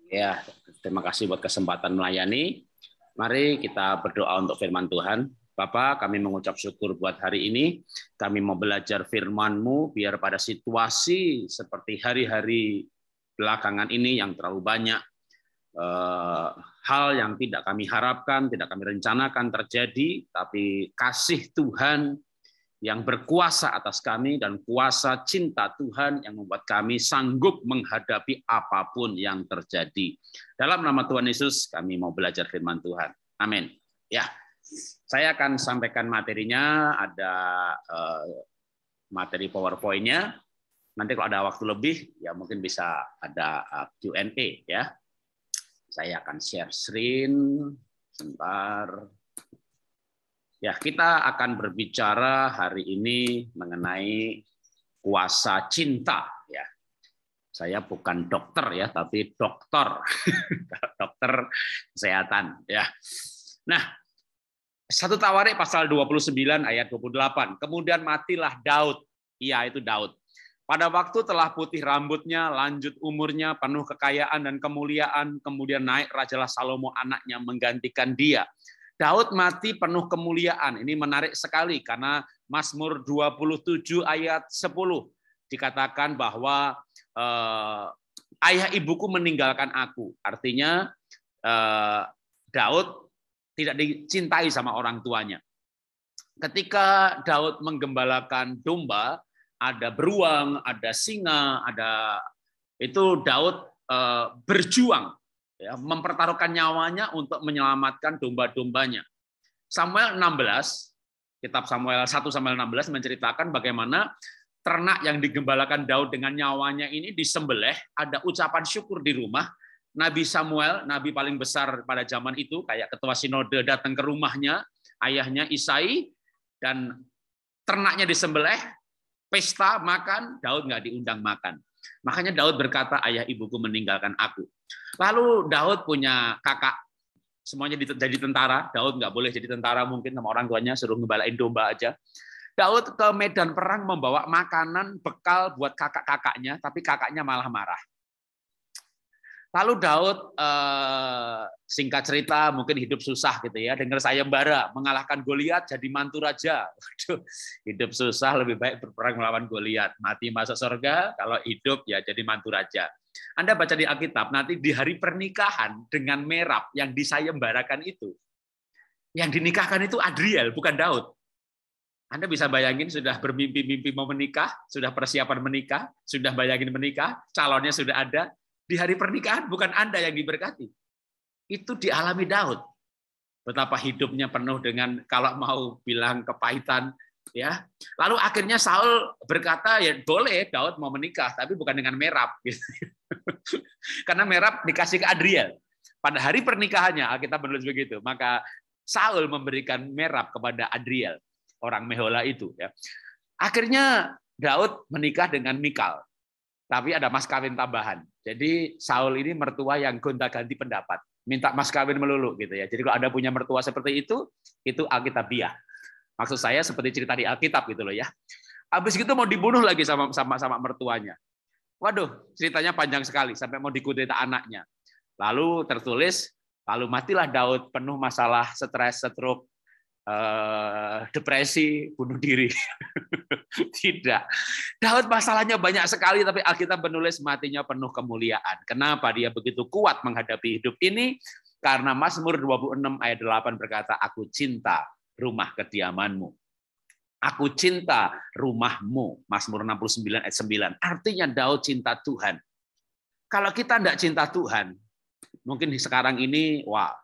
Ya, terima kasih buat kesempatan melayani. Mari kita berdoa untuk firman Tuhan. Bapak, kami mengucap syukur buat hari ini. Kami mau belajar firman-Mu, biar pada situasi seperti hari-hari belakangan ini yang terlalu banyak hal yang tidak kami harapkan, tidak kami rencanakan terjadi, tapi kasih Tuhan yang berkuasa atas kami dan kuasa cinta Tuhan yang membuat kami sanggup menghadapi apapun yang terjadi. Dalam nama Tuhan Yesus, kami mau belajar firman Tuhan. Amin. Ya, saya akan sampaikan materinya, ada materi PowerPoint-nya. Nanti kalau ada waktu lebih, ya mungkin bisa ada Q&A ya. Saya akan share screen sebentar. Ya, kita akan berbicara hari ini mengenai kuasa cinta ya. Saya bukan dokter ya, tapi dokter. Dokter kesehatan ya. Nah, 1 Tawarik pasal 29 ayat 28. Kemudian matilah Daud. Iya, itu Daud. Pada waktu telah putih rambutnya, lanjut umurnya, penuh kekayaan dan kemuliaan, kemudian naik Rajalah Salomo anaknya menggantikan dia. Daud mati penuh kemuliaan. Ini menarik sekali karena Mazmur 27 ayat 10 dikatakan bahwa ayah ibuku meninggalkan aku. Artinya Daud tidak dicintai sama orang tuanya. Ketika Daud menggembalakan domba, ada beruang, ada singa, itu Daud berjuang, ya, mempertaruhkan nyawanya untuk menyelamatkan domba-dombanya. Samuel 16, kitab Samuel 1 Samuel 16 menceritakan bagaimana ternak yang digembalakan Daud dengan nyawanya ini disembelih, ada ucapan syukur di rumah. Nabi Samuel, nabi paling besar pada zaman itu, kayak ketua sinode datang ke rumahnya, ayahnya Isai, dan ternaknya disembelih, pesta makan, Daud nggak diundang makan. Makanya Daud berkata, ayah ibuku meninggalkan aku. Lalu Daud punya kakak, semuanya jadi tentara. Daud nggak boleh jadi tentara mungkin sama orang tuanya, suruh ngebalain domba aja. Daud ke medan perang membawa makanan bekal buat kakak-kakaknya, tapi kakaknya malah marah. Lalu Daud, singkat cerita, mungkin hidup susah gitu ya, dengar sayembara mengalahkan Goliat jadi mantu raja. Waduh, hidup susah lebih baik berperang melawan Goliat, mati masuk surga, kalau hidup ya jadi mantu raja. Anda baca di Alkitab, nanti di hari pernikahan dengan Merab yang disayembarakan itu, yang dinikahkan itu Adriel, bukan Daud. Anda bisa bayangin sudah bermimpi-mimpi mau menikah, sudah persiapan menikah, sudah bayangin menikah, calonnya sudah ada. Di hari pernikahan bukan Anda yang diberkati. Itu dialami Daud. Betapa hidupnya penuh dengan, kalau mau bilang, kepahitan. Ya. Lalu akhirnya Saul berkata, ya boleh Daud mau menikah, tapi bukan dengan Merab. Karena Merab dikasih ke Adriel. Pada hari pernikahannya, Alkitab menulis begitu. Maka Saul memberikan Merab kepada Adriel, orang Mehola itu. Ya. Akhirnya Daud menikah dengan Mikal. Tapi ada mas kawin tambahan. Jadi Saul ini mertua yang gonta-ganti pendapat, minta mas kawin melulu gitu ya. Jadi kalau Anda punya mertua seperti itu Alkitabiah. Maksud saya seperti cerita di Alkitab gitu loh ya. Habis itu mau dibunuh lagi sama mertuanya. Waduh, ceritanya panjang sekali sampai mau dikudeta anaknya. Lalu tertulis, lalu matilah Daud penuh masalah, stres, stroke, depresi, bunuh diri. Tidak. Daud masalahnya banyak sekali, tapi Alkitab menulis matinya penuh kemuliaan. Kenapa dia begitu kuat menghadapi hidup ini? Karena Mazmur 26 ayat 8 berkata, aku cinta rumah kediamanmu. Aku cinta rumahmu. Mazmur 69 ayat 9. Artinya Daud cinta Tuhan. Kalau kita tidak cinta Tuhan, mungkin sekarang ini, wah,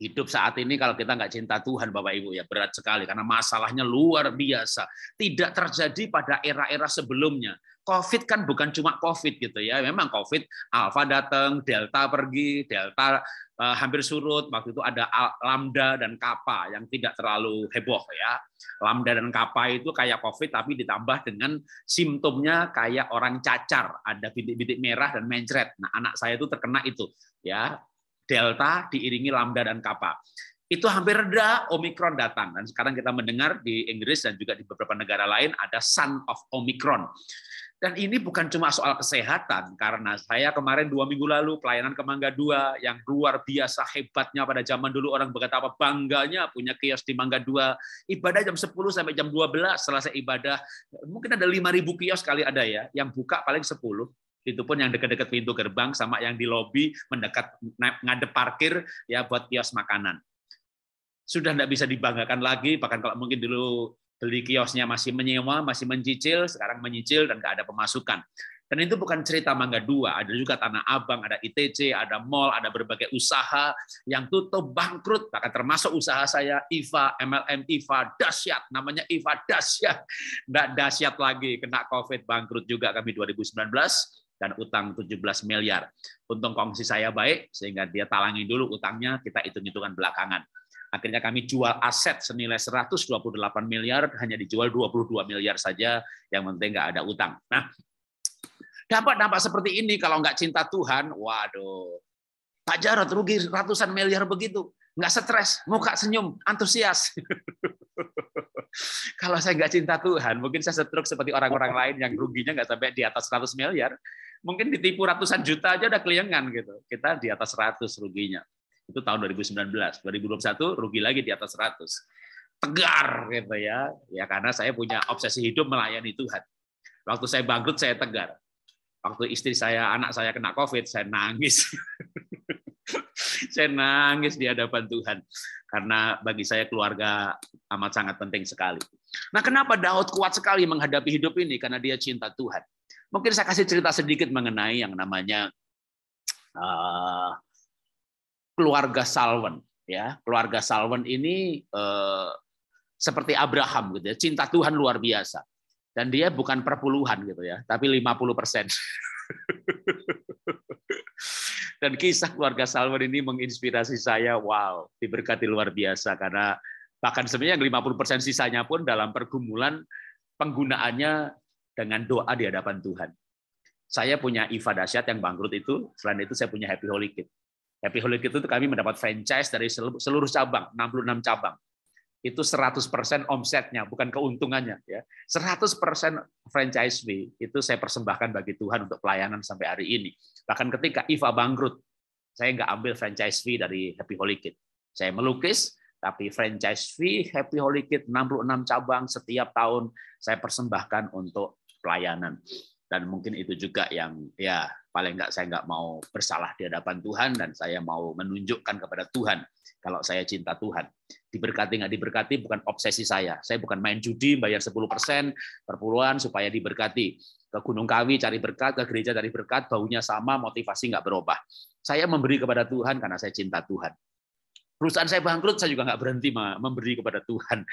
hidup saat ini kalau kita nggak cinta Tuhan, Bapak Ibu, ya berat sekali karena masalahnya luar biasa. Tidak terjadi pada era-era sebelumnya. COVID kan bukan cuma COVID gitu ya. Memang COVID, Alpha datang, Delta pergi, Delta hampir surut. Waktu itu ada Lambda dan Kappa yang tidak terlalu heboh ya. Lambda dan Kappa itu kayak COVID tapi ditambah dengan simptomnya kayak orang cacar, ada bintik-bintik merah dan mencret. Nah, anak saya itu terkena itu ya. Delta diiringi Lambda dan Kappa. Itu hampir reda, Omikron datang. Dan sekarang kita mendengar di Inggris dan juga di beberapa negara lain ada Son of Omicron. Dan ini bukan cuma soal kesehatan, karena saya kemarin 2 minggu lalu pelayanan ke Mangga 2 yang luar biasa hebatnya. Pada zaman dulu orang betapa bangganya punya kios di Mangga 2. Ibadah jam 10 sampai jam 12, selesai ibadah. Mungkin ada 5.000 kios kali ada ya, yang buka paling 10. Itu pun yang dekat-dekat pintu gerbang, sama yang di lobi mendekat ngadep parkir ya buat kios makanan. Sudah tidak bisa dibanggakan lagi, bahkan kalau mungkin dulu beli kiosnya masih menyewa, masih mencicil, sekarang menyicil dan nggak ada pemasukan. Dan itu bukan cerita Mangga 2, ada juga Tanah Abang, ada ITC, ada mall, ada berbagai usaha yang tutup, bangkrut, bahkan termasuk usaha saya, IVA, MLM IVA, dahsyat, namanya IVA dahsyat, nggak dahsyat lagi, kena COVID, bangkrut juga kami 2019, dan utang 17 miliar. Untung kongsi saya baik, sehingga dia talangi dulu utangnya, kita hitung-hitungan belakangan. Akhirnya kami jual aset senilai 128 miliar, hanya dijual 22 miliar saja, yang penting nggak ada utang. Nah, dampak seperti ini kalau nggak cinta Tuhan, waduh, Pak Jarod rugi ratusan miliar begitu, nggak stres, muka senyum, antusias. Kalau saya nggak cinta Tuhan, mungkin saya setruk seperti orang-orang lain yang ruginya nggak sampai di atas 100 miliar, mungkin ditipu ratusan juta aja udah keliengan gitu. Kita di atas 100 ruginya. Itu tahun 2019, 2021 rugi lagi di atas 100. Tegar gitu ya. Ya karena saya punya obsesi hidup melayani Tuhan. Waktu saya bangkrut saya tegar. Waktu istri saya, anak saya kena COVID, saya nangis. Saya nangis di hadapan Tuhan. Karena bagi saya keluarga amat sangat penting sekali. Nah, kenapa Daud kuat sekali menghadapi hidup ini? Karena dia cinta Tuhan. Mungkin saya kasih cerita sedikit mengenai yang namanya keluarga Salwen, ya. Keluarga Salwen ini seperti Abraham gitu ya, cinta Tuhan luar biasa. Dan dia bukan perpuluhan gitu ya, tapi 50%. Dan kisah keluarga Salwen ini menginspirasi saya, wow, diberkati luar biasa karena bahkan sebenarnya 50% sisanya pun dalam pergumulan penggunaannya dengan doa di hadapan Tuhan. Saya punya IVA dahsyat yang bangkrut itu, selain itu saya punya Happy Holy Kid. Happy Holy Kid itu kami mendapat franchise dari seluruh cabang, 66 cabang. Itu 100% omsetnya, bukan keuntungannya. Ya. 100% franchise fee itu saya persembahkan bagi Tuhan untuk pelayanan sampai hari ini. Bahkan ketika IVA bangkrut, saya nggak ambil franchise fee dari Happy Holy Kid. Saya melukis, tapi franchise fee Happy Holy Kid 66 cabang setiap tahun saya persembahkan untuk pelayanan. Dan mungkin itu juga yang ya paling nggak saya nggak mau bersalah di hadapan Tuhan dan saya mau menunjukkan kepada Tuhan kalau saya cinta Tuhan. Diberkati nggak diberkati bukan obsesi saya. Saya bukan main judi bayar 10% perpuluhan supaya diberkati. Ke Gunung Kawi cari berkat, ke gereja cari berkat, baunya sama, motivasi nggak berubah. Saya memberi kepada Tuhan karena saya cinta Tuhan. Perusahaan saya bangkrut, saya juga nggak berhenti memberi kepada Tuhan.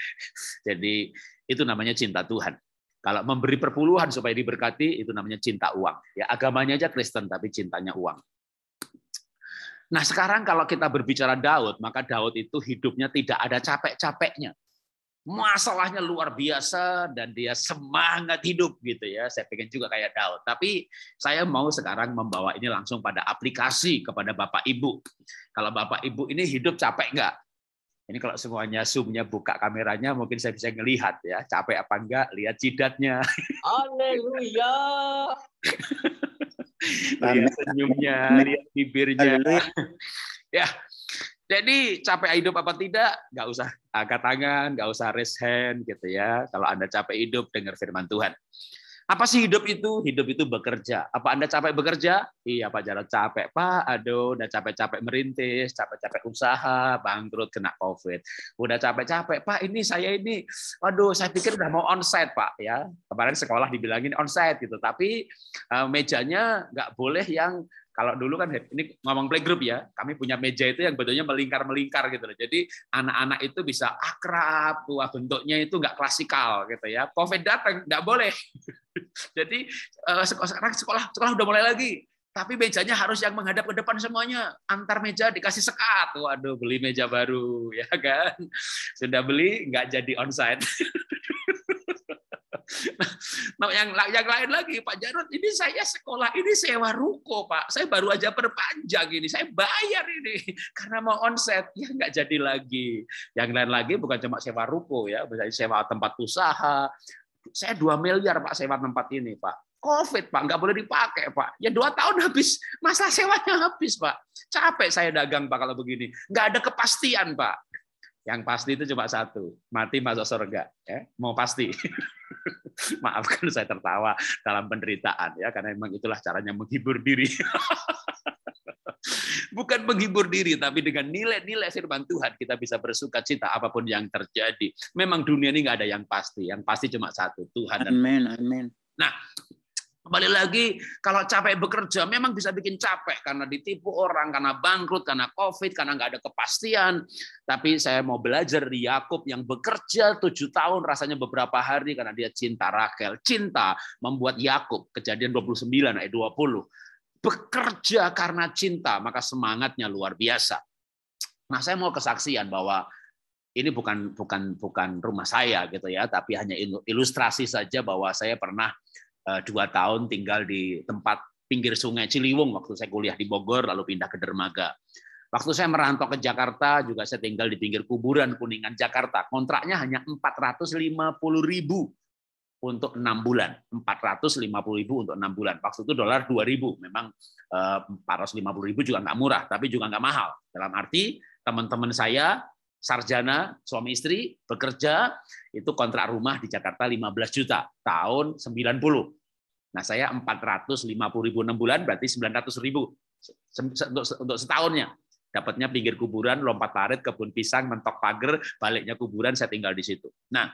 Jadi itu namanya cinta Tuhan. Kalau memberi perpuluhan supaya diberkati, itu namanya cinta uang. Ya, agamanya aja Kristen, tapi cintanya uang. Nah, sekarang kalau kita berbicara Daud, maka Daud itu hidupnya tidak ada capek-capeknya. Masalahnya luar biasa, dan dia semangat hidup gitu ya. Saya pengen juga kayak Daud. Tapi saya mau sekarang membawa ini langsung pada aplikasi kepada Bapak Ibu. Kalau Bapak Ibu ini hidup capek nggak? Ini kalau semuanya Zoom-nya buka kameranya, mungkin saya bisa ngelihat ya, capek apa enggak, lihat jidatnya. Haleluya. Lihat senyumnya, lihat bibirnya. Ya, jadi capek hidup apa tidak, nggak usah angkat tangan, nggak usah raise hand gitu ya. Kalau Anda capek hidup, dengar firman Tuhan. Apa sih hidup itu? Hidup itu bekerja. Apa Anda capek bekerja? Iya, Pak Jarod capek. Pak, aduh, udah capek-capek merintis, capek-capek usaha, bangkrut, kena COVID. Udah capek-capek, Pak, saya ini, aduh, saya pikir udah mau onsite, Pak. Ya, kemarin sekolah dibilangin onsite gitu, tapi mejanya nggak boleh yang kalau dulu kan ini ngomong playgroup ya, kami punya meja itu yang bentuknya melingkar-melingkar gitu loh. Jadi anak-anak itu bisa akrab, wah bentuknya itu nggak klasikal gitu ya. COVID datang nggak boleh. Jadi sekarang sekolah udah mulai lagi. Tapi mejanya harus yang menghadap ke depan semuanya. Antar meja dikasih sekat. Waduh, beli meja baru ya kan. Sudah beli nggak jadi onsite. Nah, yang lain lagi, Pak Jarod, ini saya sekolah ini sewa ruko, Pak. Saya baru aja perpanjang ini, saya bayar ini karena mau onset, ya nggak jadi lagi. Yang lain lagi bukan cuma sewa ruko ya, misalnya sewa tempat usaha. Saya 2 miliar Pak sewa tempat ini, Pak. COVID, Pak, nggak boleh dipakai, Pak. Ya 2 tahun habis, masa sewanya habis, Pak. Capek saya dagang, Pak, kalau begini. Nggak ada kepastian, Pak. Yang pasti itu cuma satu, mati masuk surga. Ya, mau pasti. Maafkan saya tertawa dalam penderitaan, ya, karena memang itulah caranya menghibur diri. Bukan menghibur diri, tapi dengan nilai-nilai firman Tuhan kita bisa bersuka cita apapun yang terjadi. Memang dunia ini nggak ada yang pasti. Yang pasti cuma satu, Tuhan. Amin, amin. Nah, kembali lagi, kalau capek bekerja memang bisa bikin capek karena ditipu orang, karena bangkrut, karena COVID, karena nggak ada kepastian. Tapi saya mau belajar di Yakub yang bekerja 7 tahun, rasanya beberapa hari karena dia cinta Rakel. Cinta membuat Yakub, Kejadian 29 ayat 20. Bekerja karena cinta, maka semangatnya luar biasa. Nah, saya mau kesaksian bahwa ini bukan rumah saya gitu ya, tapi hanya ilustrasi saja bahwa saya pernah 2 tahun tinggal di tempat pinggir Sungai Ciliwung waktu saya kuliah di Bogor lalu pindah ke Dermaga. Waktu saya merantau ke Jakarta juga saya tinggal di pinggir kuburan Kuningan Jakarta. Kontraknya hanya 450.000 untuk 6 bulan. 450.000 untuk 6 bulan. Waktu itu dolar 2.000. Memang 450.000 juga nggak murah, tapi juga nggak mahal. Dalam arti teman-teman saya sarjana, suami istri, bekerja, itu kontrak rumah di Jakarta 15 juta, tahun 90. Nah, saya 450.000 6 bulan, berarti 900.000 untuk setahunnya. Dapatnya pinggir kuburan, lompat parit, kebun pisang, mentok pagar, baliknya kuburan, saya tinggal di situ. Nah,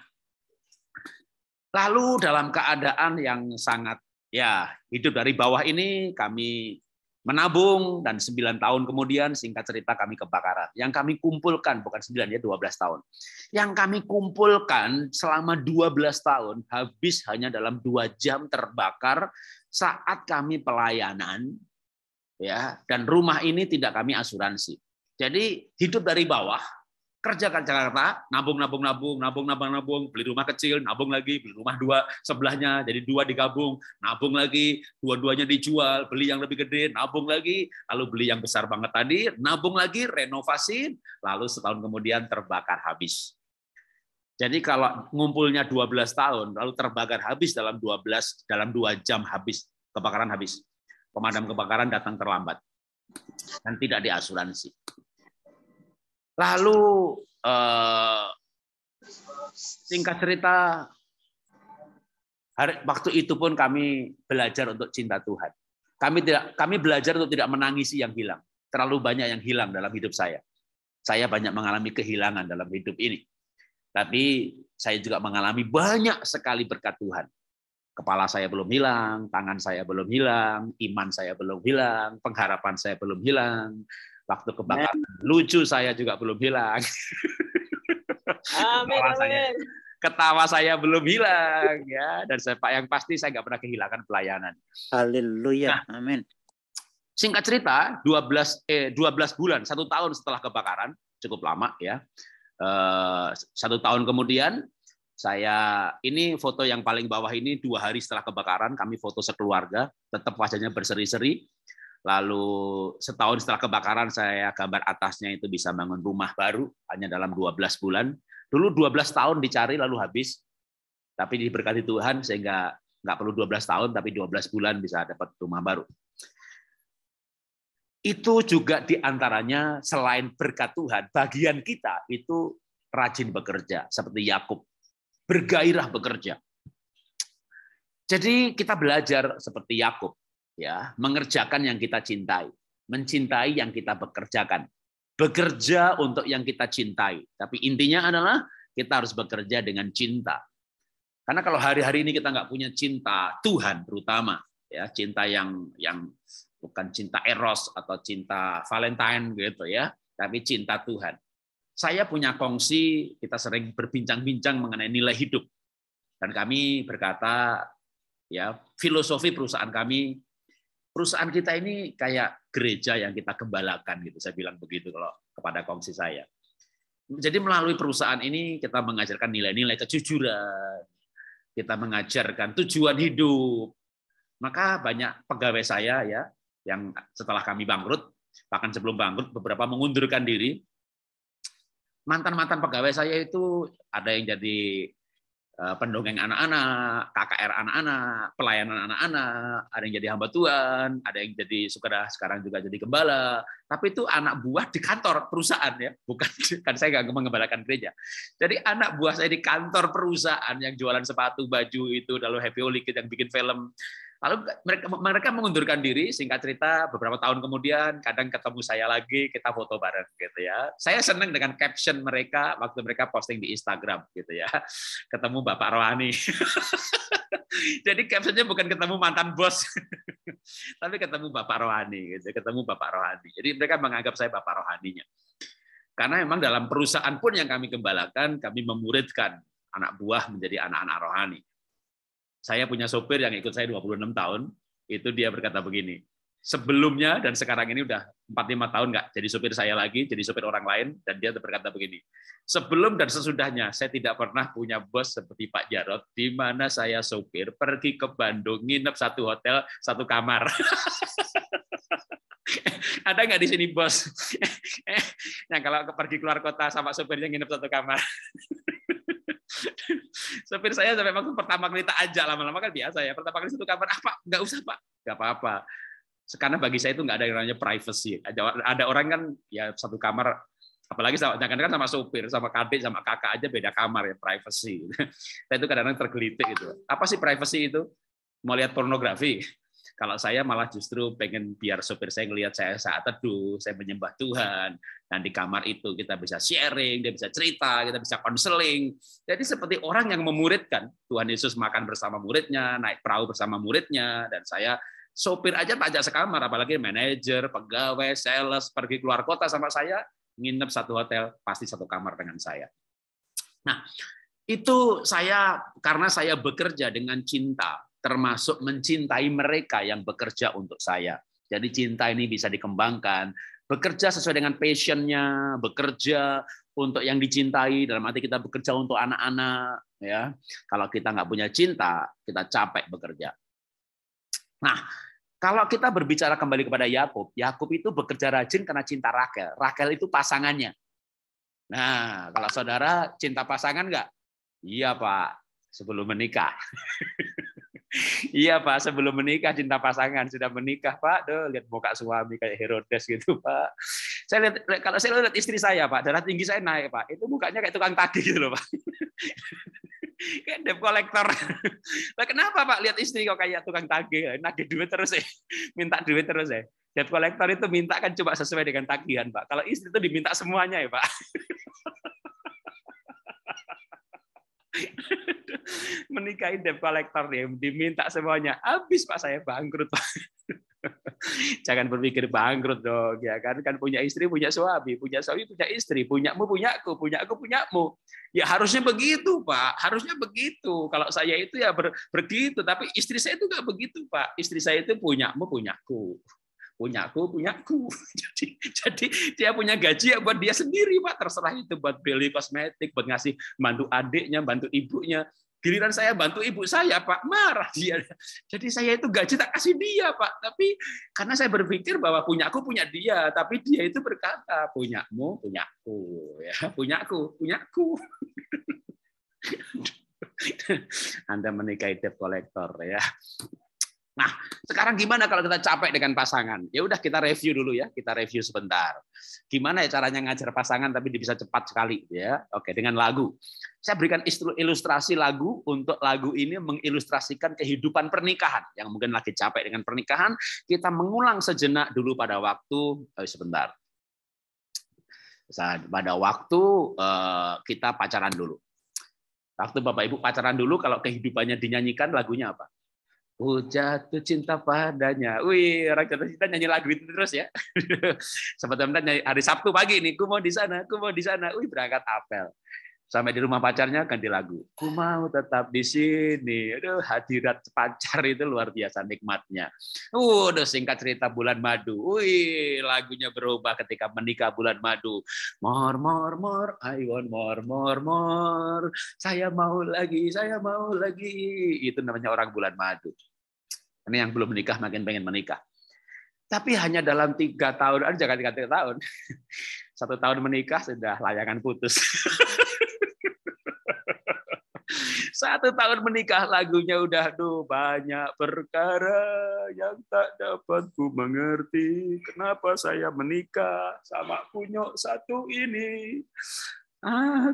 lalu dalam keadaan yang sangat, ya, hidup dari bawah ini, kami menabung, dan 9 tahun kemudian singkat cerita kami kebakaran. Yang kami kumpulkan, bukan 9 ya, 12 tahun. Yang kami kumpulkan selama 12 tahun habis hanya dalam 2 jam terbakar saat kami pelayanan, ya, dan rumah ini tidak kami asuransi. Jadi hidup dari bawah, kerja ke Jakarta, nabung, beli rumah kecil, nabung lagi, beli rumah 2 sebelahnya, jadi 2 digabung, nabung lagi, 2-duanya dijual, beli yang lebih gede, nabung lagi, lalu beli yang besar banget tadi, nabung lagi, renovasi, lalu setahun kemudian terbakar habis. Jadi kalau ngumpulnya 12 tahun, lalu terbakar habis dalam 2 jam habis, kebakaran habis. Pemadam kebakaran datang terlambat dan tidak diasuransi. Lalu singkat cerita, waktu itu pun kami belajar untuk cinta Tuhan. Kami belajar untuk tidak menangisi yang hilang. Terlalu banyak yang hilang dalam hidup saya. Saya banyak mengalami kehilangan dalam hidup ini. Tapi saya juga mengalami banyak sekali berkat Tuhan. Kepala saya belum hilang, tangan saya belum hilang, iman saya belum hilang, pengharapan saya belum hilang. Waktu kebakaran lucu saya juga belum hilang. Amin. Ketawa saya belum hilang, ya. Dan yang pasti saya nggak pernah kehilangan pelayanan. Haleluya. Nah, amin. Singkat cerita, 12 bulan, 1 tahun setelah kebakaran, cukup lama ya. 1 tahun kemudian ini foto yang paling bawah ini 2 hari setelah kebakaran, kami foto sekeluarga, tetap wajahnya berseri-seri. Lalu setahun setelah kebakaran saya gambar atasnya itu bisa bangun rumah baru hanya dalam 12 bulan. Dulu 12 tahun dicari lalu habis. Tapi diberkati Tuhan sehingga nggak perlu 12 tahun tapi 12 bulan bisa dapat rumah baru. Itu juga diantaranya selain berkat Tuhan, bagian kita itu rajin bekerja seperti Yakub. Bergairah bekerja. Jadi kita belajar seperti Yakub, ya, mengerjakan yang kita cintai, mencintai yang kita bekerjakan, bekerja untuk yang kita cintai. Tapi intinya adalah kita harus bekerja dengan cinta. Karena kalau hari-hari ini kita nggak punya cinta Tuhan, terutama ya cinta yang bukan cinta eros atau cinta Valentine gitu ya, tapi cinta Tuhan. Saya punya kongsi, kita sering berbincang-bincang mengenai nilai hidup. Dan kami berkata, ya, filosofi perusahaan kita ini kayak gereja yang kita gembalakan gitu. Saya bilang begitu kalau kepada kongsi saya. Jadi melalui perusahaan ini kita mengajarkan nilai-nilai kejujuran, kita mengajarkan tujuan hidup. Maka banyak pegawai saya ya yang setelah kami bangkrut, bahkan sebelum bangkrut beberapa mengundurkan diri. Mantan-mantan pegawai saya itu ada yang jadi pendongeng anak-anak, KKR anak-anak, pelayanan anak-anak, ada yang jadi hamba Tuhan, ada yang jadi sekarang juga jadi gembala, tapi itu anak buah di kantor perusahaan ya, bukan kan saya nggak mengembalakan gereja. Jadi anak buah saya di kantor perusahaan yang jualan sepatu, baju itu, lalu Happy Holy Kid yang bikin film. Lalu mereka mengundurkan diri, singkat cerita beberapa tahun kemudian kadang ketemu saya lagi, kita foto bareng gitu ya. Saya senang dengan caption mereka waktu mereka posting di Instagram gitu ya. Ketemu Bapak Rohani. Jadi captionnya bukan ketemu mantan bos, tapi ketemu Bapak Rohani gitu, ketemu Bapak Rohani. Jadi mereka menganggap saya Bapak Rohaninya. Karena memang dalam perusahaan pun yang kami gembalakan, kami memuridkan anak buah menjadi anak-anak rohani. Saya punya sopir yang ikut saya 26 tahun, itu dia berkata begini, sebelumnya dan sekarang ini udah 4-5 tahun nggak jadi sopir saya lagi, jadi sopir orang lain, dan dia berkata begini, sebelum dan sesudahnya saya tidak pernah punya bos seperti Pak Jarod, di mana saya sopir pergi ke Bandung, nginep satu hotel, satu kamar. Ada nggak di sini bos? Yang kalau pergi keluar kota sama sopirnya nginep satu kamar. Sopir saya sampai waktu pertama kali tak ajak, lama-lama kan biasa ya. Pertama kali satu kamar, apa? Nggak usah Pak, nggak apa-apa. Karena bagi saya itu nggak ada yang namanya privacy. Ada orang kan ya satu kamar, apalagi jangan kan sama sopir, sama adik, sama kakak aja beda kamar ya, privacy. Saya itu kadang-kadang tergelitik gitu. Apa sih privacy itu? Mau lihat pornografi? Kalau saya malah justru pengen biar sopir saya ngelihat saya saat teduh, saya menyembah Tuhan, dan di kamar itu kita bisa sharing, dia bisa cerita, kita bisa konseling. Jadi seperti orang yang memuridkan, Tuhan Yesus makan bersama muridnya, naik perahu bersama muridnya, dan saya sopir aja tak ajak sekamar, apalagi manajer, pegawai, sales, pergi keluar kota sama saya, nginep satu hotel, pasti satu kamar dengan saya. Nah, itu saya karena saya bekerja dengan cinta, termasuk mencintai mereka yang bekerja untuk saya. Jadi cinta ini bisa dikembangkan, bekerja sesuai dengan passion-nya, bekerja untuk yang dicintai, dalam arti kita bekerja untuk anak-anak. Ya, kalau kita nggak punya cinta, kita capek bekerja. Nah, kalau kita berbicara kembali kepada Yakub, Yakub itu bekerja rajin karena cinta Rakel. Rakel itu pasangannya. Nah, kalau saudara cinta pasangan nggak? Iya Pak, sebelum menikah. Iya Pak, sebelum menikah cinta pasangan, sudah menikah Pak, lihat muka suami kayak Herodes gitu Pak. Kalau saya lihat istri saya Pak, darah tinggi saya naik Pak, itu mukanya kayak tukang tagih gitu loh Pak. Kayak debt collector. Nah, kenapa Pak lihat istri kok kayak tukang tagih, nagih duit terus ya, minta duit terus ya. Debt collector itu minta kan cuma sesuai dengan tagihan Pak. Kalau istri itu diminta semuanya ya Pak. Menikahi debt collector ya, diminta semuanya. Habis Pak, saya bangkrut Pak. Jangan berpikir bangkrut dong, ya kan? Kan punya istri, punya suami punya istri, punyamu punyaku, punyaku punyamu. Ya harusnya begitu Pak, harusnya begitu. Kalau saya itu ya begitu, tapi istri saya itu nggak begitu Pak. Istri saya itu punyamu punyaku. Punyaku. Jadi dia punya gaji ya buat dia sendiri Pak, terserah itu buat beli kosmetik, buat ngasih bantu adiknya, bantu ibunya. Giliran saya bantu ibu saya Pak, marah dia. Jadi saya itu gaji tak kasih dia Pak, tapi karena saya berpikir bahwa punyaku punya dia, tapi dia itu berkata punyamu punyaku, ya punyaku. Anda menikahi debt collector ya. Nah, sekarang gimana kalau kita capek dengan pasangan? Ya udah kita review dulu ya, kita review sebentar. Gimana ya caranya ngajar pasangan tapi bisa cepat sekali ya? Oke, dengan lagu. Saya berikan ilustrasi lagu untuk lagu ini mengilustrasikan kehidupan pernikahan yang mungkin lagi capek dengan pernikahan. Kita mengulang sejenak dulu pada waktu sebentar. Pada waktu kita pacaran dulu. Waktu Bapak Ibu pacaran dulu, kalau kehidupannya dinyanyikan lagunya apa? Jatuh cinta padanya. Wih, orang jatuh cinta nyanyi lagu itu terus ya. Sebetulnya nyanyi hari Sabtu pagi nih, ku mau di sana. Wih, berangkat apel. Sampai di rumah pacarnya ganti lagu. Ku mau tetap di sini. Aduh, hadirat pacar itu luar biasa nikmatnya. Udah singkat cerita bulan madu. Wih, lagunya berubah ketika menikah bulan madu. More, I want more. Saya mau lagi. Itu namanya orang bulan madu. Ini yang belum menikah makin pengen menikah. Tapi hanya dalam 3 tahun, jangan 3 tahun. 1 tahun menikah sudah layangan putus. 1 tahun menikah lagunya udah banyak perkara yang tak dapat ku mengerti. Kenapa saya menikah sama kunyuk satu ini?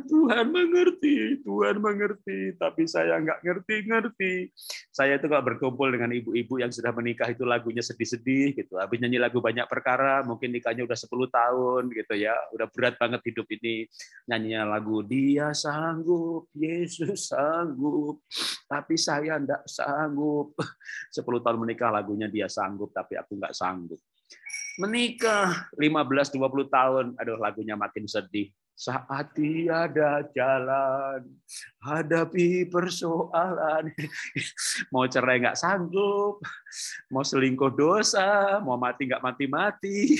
Tuhan mengerti, tapi saya nggak ngerti-ngerti. Saya itu kalau berkumpul dengan ibu-ibu yang sudah menikah itu lagunya sedih-sedih gitu. Habis nyanyi lagu banyak perkara, mungkin nikahnya udah 10 tahun gitu ya. Udah berat banget hidup ini. Nyanyinya lagu Dia sanggup, Yesus sanggup, tapi saya nggak sanggup. 10 tahun menikah lagunya Dia sanggup, tapi aku nggak sanggup. Menikah 15-20 tahun, aduh lagunya makin sedih. Saat tiada jalan, hadapi persoalan. Mau cerai nggak sanggup, mau selingkuh dosa, mau mati nggak mati-mati.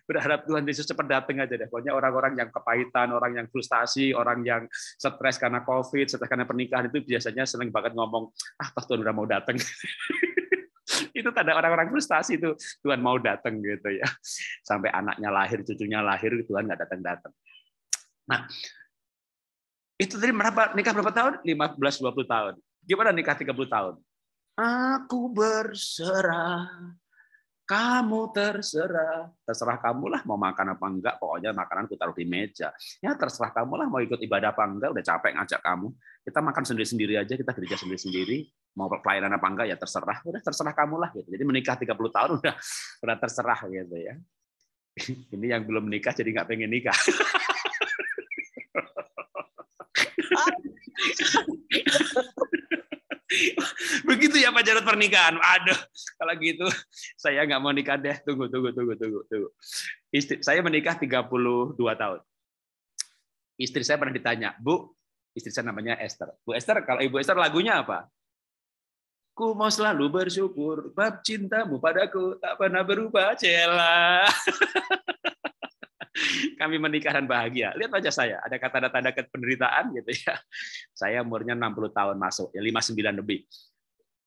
Berharap Tuhan Yesus cepat datang aja deh. Pokoknya orang-orang yang kepahitan, orang yang frustasi, orang yang stres karena COVID, stres karena pernikahan itu biasanya seneng banget ngomong, pas Tuhan udah mau datang. Itu tanda orang-orang frustasi itu, Tuhan mau datang gitu ya. Sampai anaknya lahir, cucunya lahir, Tuhan nggak datang-datang. Nah, itu tadi nikah berapa tahun? 15-20 tahun. Gimana nikah 30 tahun? Aku berserah, kamu terserah. Terserah kamu lah mau makan apa enggak, pokoknya makanan ku taruh di meja. Ya terserah kamu lah mau ikut ibadah apa enggak, udah capek ngajak kamu. Kita makan sendiri-sendiri aja, kita gereja sendiri-sendiri. Mau pelayanan apa enggak ya terserah, udah terserah kamu lah gitu. Jadi menikah 30 tahun udah terserah gitu ya. Ini yang belum menikah jadi nggak pengen nikah. Begitu ya Pak Jarod pernikahan. Aduh, kalau gitu saya nggak mau nikah deh. Tunggu. Saya menikah 32 tahun. Istri saya pernah ditanya, Bu, istri saya namanya Esther. Bu Esther, kalau Ibu Esther lagunya apa? Ku mau selalu bersyukur, bab cintamu padaku tak pernah berubah, Cela. Kami menikah dan bahagia. Lihat wajah saya, ada tanda-tanda penderitaan gitu ya. Saya umurnya 60 tahun masuk, ya 59 lebih.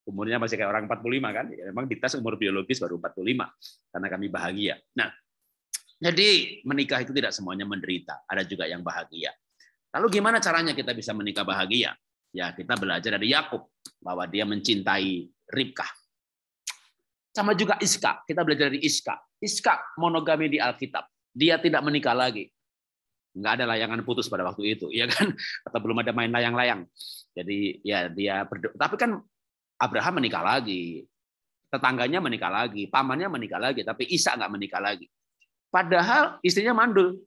Umurnya masih kayak orang 45 kan. Ya, memang dites umur biologis baru 45 karena kami bahagia. Nah, jadi menikah itu tidak semuanya menderita, ada juga yang bahagia. Lalu gimana caranya kita bisa menikah bahagia? Ya, kita belajar dari Yakub bahwa dia mencintai Ribkah. Sama juga Iska, kita belajar dari Iska. Iska monogami di Alkitab. Dia tidak menikah lagi. Nggak ada layangan putus pada waktu itu, ya kan? Atau belum ada main layang-layang. Jadi ya dia berdoa. Tapi kan Abraham menikah lagi, tetangganya menikah lagi, pamannya menikah lagi, tapi Ishak nggak menikah lagi. Padahal istrinya mandul.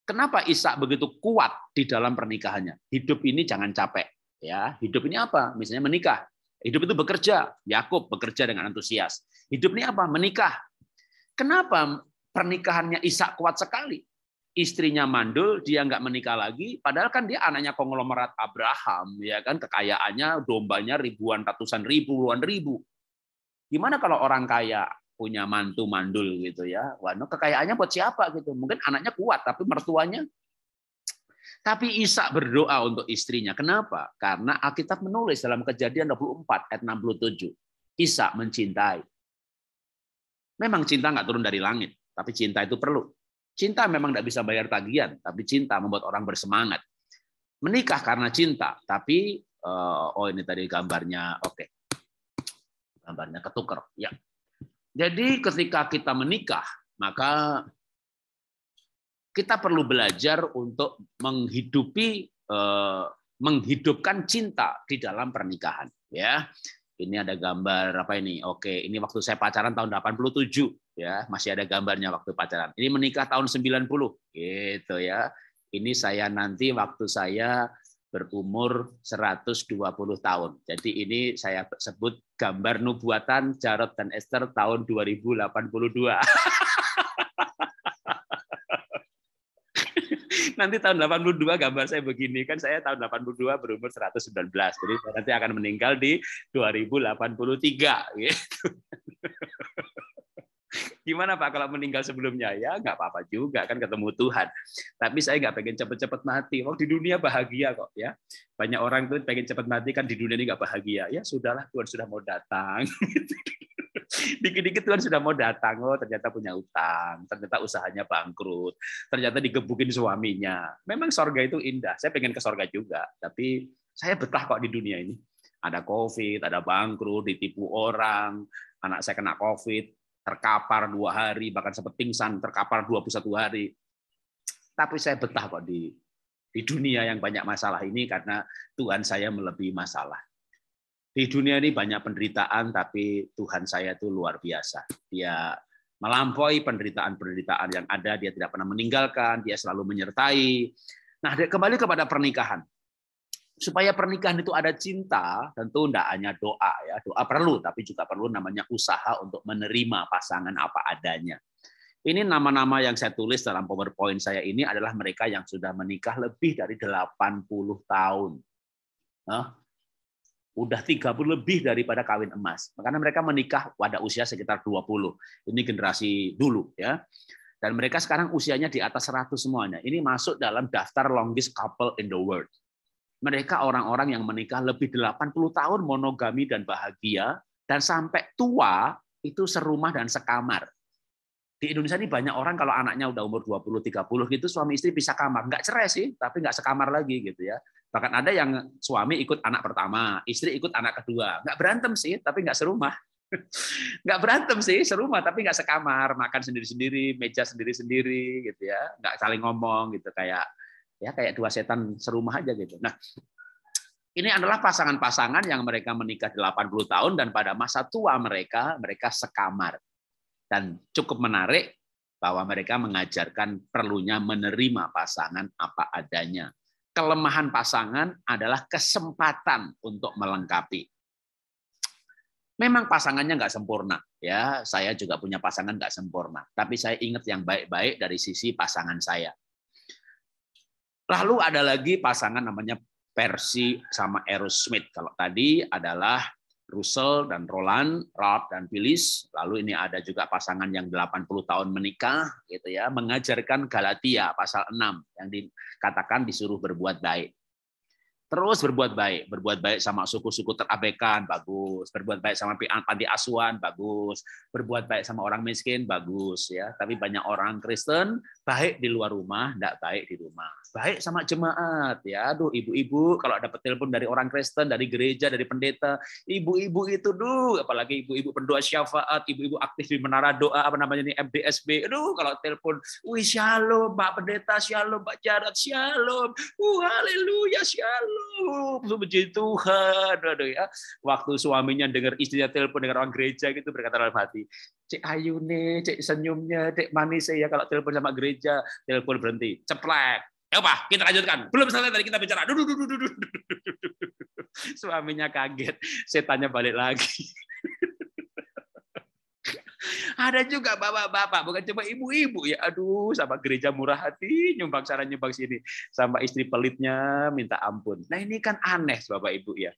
Kenapa Ishak begitu kuat di dalam pernikahannya? Hidup ini jangan capek. Ya, hidup ini apa? Misalnya menikah. Hidup itu bekerja. Yakub bekerja dengan antusias. Hidup ini apa? Menikah. Kenapa pernikahannya Ishak kuat sekali? Istrinya mandul, dia nggak menikah lagi. Padahal kan dia anaknya konglomerat Abraham, ya kan? Kekayaannya, dombanya ribuan, ratusan ribu, puluhan ribu. Gimana kalau orang kaya punya mantu mandul gitu ya? Wah, kekayaannya buat siapa gitu? Mungkin anaknya kuat, tapi mertuanya. Tapi Ishak berdoa untuk istrinya. Kenapa? Karena Alkitab menulis dalam Kejadian 24 ayat 67. Ishak mencintai. Memang cinta nggak turun dari langit, tapi cinta itu perlu. Cinta memang nggak bisa bayar tagihan, tapi cinta membuat orang bersemangat. Menikah karena cinta, tapi ini tadi gambarnya, oke. Gambarnya ketuker. Ya. Jadi ketika kita menikah, maka kita perlu belajar untuk menghidupkan cinta di dalam pernikahan. Ya, ini ada gambar apa ini? Oke, ini waktu saya pacaran tahun 87, ya masih ada gambarnya waktu pacaran. Ini menikah tahun 90, gitu ya. Ini saya nanti waktu saya berumur 120 tahun. Jadi ini saya sebut gambar nubuatan Jarod dan Esther tahun 2082. Nanti tahun 82 gambar saya begini, kan saya tahun 82 berumur 119. Jadi saya nanti akan meninggal di 2083 gitu. Gimana Pak kalau meninggal sebelumnya? Ya nggak apa-apa juga, kan ketemu Tuhan. Tapi saya nggak pengen cepat-cepat mati. Oh, di dunia bahagia kok ya. Banyak orang tuh pengen cepat mati, kan di dunia ini nggak bahagia. Ya sudahlah, Tuhan sudah mau datang. Dikit-dikit Tuhan sudah mau datang, oh ternyata punya utang, ternyata usahanya bangkrut, ternyata digebukin suaminya. Memang sorga itu indah, saya pengen ke sorga juga, tapi Saya betah kok di dunia ini. Ada COVID, ada bangkrut, ditipu orang, anak saya kena COVID, terkapar 2 hari, bahkan sempat pingsan, terkapar 21 hari. Tapi saya betah kok di dunia yang banyak masalah ini karena Tuhan saya melebihi masalah. Di dunia ini banyak penderitaan, tapi Tuhan saya itu luar biasa. Dia melampaui penderitaan-penderitaan yang ada, dia tidak pernah meninggalkan, dia selalu menyertai. Nah, kembali kepada pernikahan. Supaya pernikahan itu ada cinta, tentu tidak hanya doa ya, doa perlu, tapi juga perlu namanya usaha untuk menerima pasangan apa adanya. Ini nama-nama yang saya tulis dalam PowerPoint saya ini adalah mereka yang sudah menikah lebih dari 80 tahun. Udah 30 lebih daripada kawin emas. Makanya mereka menikah pada usia sekitar 20. Ini generasi dulu ya. Dan mereka sekarang usianya di atas 100 semuanya. Ini masuk dalam daftar longest couple in the world. Mereka orang-orang yang menikah lebih 80 tahun monogami dan bahagia, dan sampai tua itu serumah dan sekamar. Di Indonesia ini banyak orang kalau anaknya udah umur 20-30 gitu, suami istri bisa kamar. Nggak cerai sih, tapi nggak sekamar lagi gitu ya. Bahkan ada yang suami ikut anak pertama, istri ikut anak kedua. Nggak berantem sih, tapi nggak serumah. Nggak berantem sih, serumah tapi nggak sekamar, makan sendiri-sendiri, meja sendiri-sendiri gitu ya, nggak saling ngomong gitu, kayak dua setan serumah aja gitu. Nah, ini adalah pasangan-pasangan yang mereka menikah 80 tahun dan pada masa tua mereka sekamar. Dan cukup menarik bahwa mereka mengajarkan perlunya menerima pasangan apa adanya. Kelemahan pasangan adalah kesempatan untuk melengkapi. Memang pasangannya nggak sempurna, ya. Saya juga punya pasangan nggak sempurna, tapi saya ingat yang baik-baik dari sisi pasangan saya. Lalu ada lagi pasangan namanya Percy sama Aerosmith. Kalau tadi adalah Russell dan Roland, Ralph dan Phyllis. Lalu ini ada juga pasangan yang 80 tahun menikah, gitu ya, mengajarkan Galatia pasal 6 yang dikatakan disuruh berbuat baik. Terus berbuat baik sama suku-suku terabaikan, bagus. Berbuat baik sama panti asuhan, bagus. Berbuat baik sama orang miskin, bagus ya. Tapi banyak orang Kristen baik di luar rumah, enggak baik di rumah. Baik sama jemaat ya. Aduh, ibu-ibu kalau dapat telepon dari orang Kristen, dari gereja, dari pendeta, ibu-ibu itu apalagi ibu-ibu pendoa syafaat, ibu-ibu aktif di menara doa apa namanya ini MDSB. Aduh, kalau telepon, wih shalom Pak Pendeta, shalom Pak Jarod, shalom. Haleluya, shalom. Puji Tuhan. Aduh ya. Waktu suaminya dengar istrinya telepon dengan orang gereja gitu, berkata dalam hati, Cek Ayu nih, Cek senyumnya, Cek manis ya kalau telepon sama gereja. Telepon berhenti, ceplek. Ya Pak, kita lanjutkan. Belum selesai tadi kita bicara. Suaminya kaget, setannya balik lagi. Ada juga bapak-bapak, bukan cuma ibu-ibu ya. Aduh, sama gereja murah hati, nyumbang sana nyumbang sini, sama istri pelitnya minta ampun. Nah ini kan aneh, bapak ibu ya.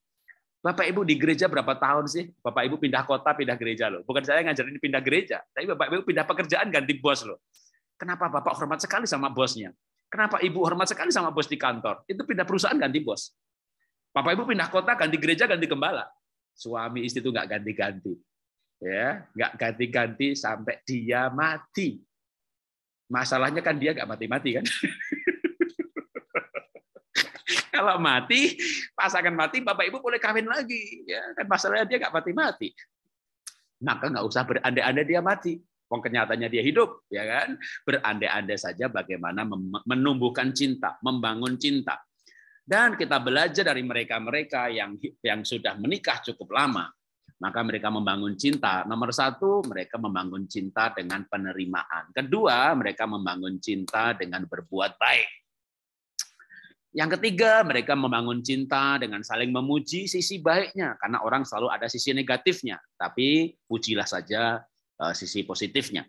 Bapak ibu di gereja berapa tahun sih? Bapak ibu pindah kota, pindah gereja loh. Bukan saya ngajarin pindah gereja, tapi bapak ibu pindah pekerjaan ganti bos loh. Kenapa bapak hormat sekali sama bosnya? Kenapa ibu hormat sekali sama bos di kantor? Itu pindah perusahaan ganti bos. Bapak ibu pindah kota, ganti gereja, ganti gembala. Suami istri itu nggak ganti-ganti. Ya, nggak ganti-ganti sampai dia mati. Masalahnya kan dia nggak mati-mati kan. Kalau mati, pasangan mati, bapak ibu boleh kawin lagi, ya kan masalahnya dia nggak mati-mati. Maka nggak usah berandai-andai dia mati. Wong kenyataannya dia hidup, ya kan? Berandai-andai saja bagaimana menumbuhkan cinta, membangun cinta. Dan kita belajar dari mereka-mereka yang sudah menikah cukup lama. Maka mereka membangun cinta. Nomor 1, mereka membangun cinta dengan penerimaan. Kedua, mereka membangun cinta dengan berbuat baik. Yang ketiga, mereka membangun cinta dengan saling memuji sisi baiknya. Karena orang selalu ada sisi negatifnya. Tapi pujilah saja sisi positifnya.